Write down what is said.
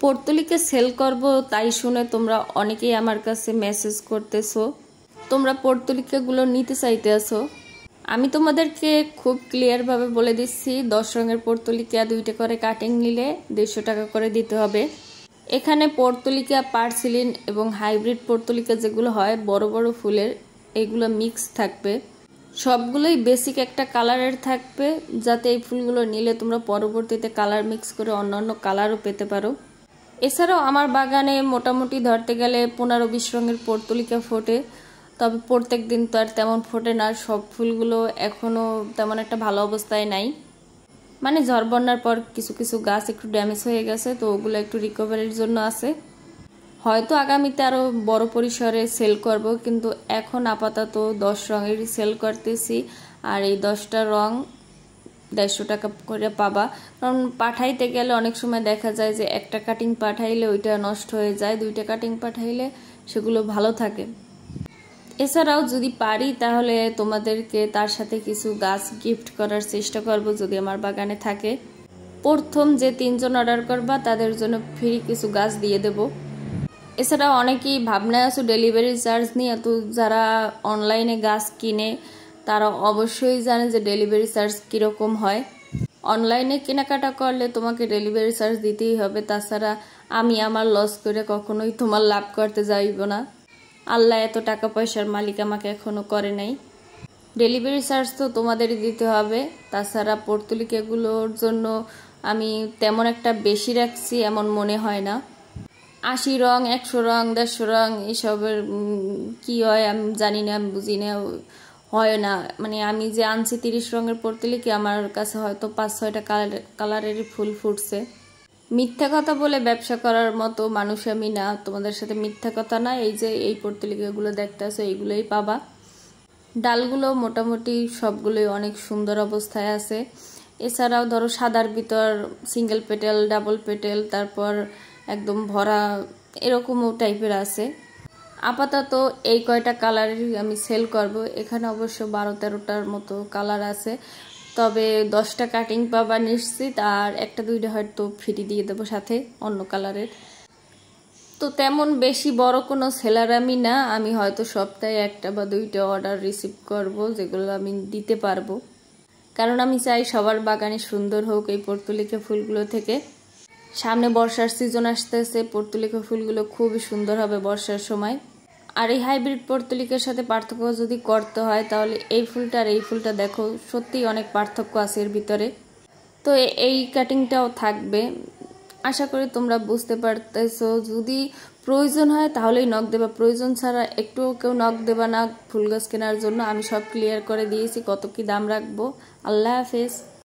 Portulaca sell করব তাই শুনে তোমরা অনেকেই আমার কাছে মেসেজ করতেছো, তোমরা পর্তুলিকাগুলো নিতে চাইতেছো। আমি তোমাদেরকে খুব ক্লিয়ারভাবে বলে দিচ্ছি, 10 রঙের পর্তুলিকা 2টা করে কাটিং নিলে 150 টাকা করে দিতে হবে। এখানে পর্তুলিকা, পার্সিলিন এবং হাইব্রিড পর্তুলিকা যেগুলো হয় বড় বড় ফুলের, এগুলো মিক্স থাকবে। সবগুলোই বেসিক একটা কালারের থাকবে, যাতে এই ফুলগুলো নিলে তোমরা পরবর্তীতে কালার মিক্স করে অন্যান্য কালারও পেতে পারো। এছাড়াও আমার বাগানে মোটামুটি ধরতে গেলে 15-20 রঙের পর্তুলিকা ফোটে, তবে প্রত্যেক দিন তো আর তেমন ফোটে না। সব ফুলগুলো এখনও তেমন একটা ভালো অবস্থায় নাই, মানে ঝড় বন্যার পর কিছু কিছু গাছ একটু ড্যামেজ হয়ে গেছে, তো ওগুলো একটু রিকভারির জন্য আছে। হয়তো আগামীতে আরও বড় পরিসরে সেল করব, কিন্তু এখন আপাতত 10 রঙেরই সেল করতেছি। আর এই 10টা রং 150 টাকা করে পাবা। কারণ পাঠাইতে গেলে অনেক সময় দেখা যায় যে একটা কাটিং পাঠাইলে ওইটা নষ্ট হয়ে যায়, 2টা কাটিং পাঠাইলে সেগুলো ভালো থাকে। এছাড়াও যদি পারি তাহলে তোমাদেরকে তার সাথে কিছু গাছ গিফট করার চেষ্টা করব যদি আমার বাগানে থাকে। প্রথম যে 3 জন অর্ডার করবা তাদের জন্য ফ্রি কিছু গাছ দিয়ে দেব। এছাড়াও অনেকেই ভাবনায় আছো ডেলিভারি চার্জ নিয়ে, তো যারা অনলাইনে গাছ কিনে তারা অবশ্যই জানে যে ডেলিভারি চার্জ কীরকম হয়। অনলাইনে কেনাকাটা করলে তোমাকে ডেলিভারি চার্জ দিতেই হবে, তাছাড়া আমি আমার লস করে কখনোই তোমার লাভ করতে যাইব না। আল্লাহ এত টাকা পয়সার মালিক আমাকে এখনো করে নাই। ডেলিভারি চার্জ তো তোমাদেরই দিতে হবে। তাছাড়া পর্তুলিকাগুলোর জন্য আমি তেমন একটা বেশি রাখছি এমন মনে হয় না। 80 রং, 100 রং, 150 রং এসবের কি হয় আমি জানি না, আমি বুঝি না, হয় না। মানে আমি যে আনছি 30 রঙের পর্তুলিকা, আমার কাছে হয়তো 5-6টা কালারেরই ফুল ফুটছে। মিথ্যা কথা বলে ব্যবসা করার মতো মানুষ আমি না, তোমাদের সাথে মিথ্যা কথা না। এই যে এই পর্তুলিকাগুলো দেখতেছো, এইগুলোই পাবা। ডালগুলো মোটামুটি সবগুলোই অনেক সুন্দর অবস্থায় আছে। এছাড়াও ধরো সাদার ভিতর সিঙ্গেল পেটেল, ডাবল পেটেল, তারপর একদম ভরা, এরকমও টাইপের আছে। আপাতত এই কয়টা কালারই আমি সেল করব। এখানে অবশ্য 12-13টার মতো কালার আছে, তবে 10টা কাটিং পাবা নিশ্চিত, আর 1-2টা হয়তো ফ্রি দিয়ে দেবো সাথে অন্য কালারের। তো তেমন বেশি বড় কোনো সেলার আমি না, আমি হয়তো সপ্তাহে 1টা বা 2টা অর্ডার রিসিভ করব, যেগুলো আমি দিতে পারবো। কারণ আমি চাই সবার বাগানে সুন্দর হোক এই পর্তুলিকা ফুলগুলো থেকে। সামনে বর্ষার সিজন আসতেছে, পর্তুলিকা ফুলগুলো খুবই সুন্দর হবে বর্ষার সময়। আর এই হাইব্রিড পর্তুলিকার সাথে পার্থক্য যদি করতে হয় তাহলে এই ফুলটা আর এই ফুলটা দেখো, সত্যিই অনেক পার্থক্য আছে এর ভিতরে। তো এই কাটিংটাও থাকবে, আশা করি তোমরা বুঝতে পারতেছো। যদি প্রয়োজন হয় তাহলেই নক দেবা, প্রয়োজন ছাড়া একটুও কেউ নক দেবা না ফুল গাছ কেনার জন্য। আমি সব ক্লিয়ার করে দিয়েছি কত কি দাম রাখবো। আল্লাহ হাফেজ।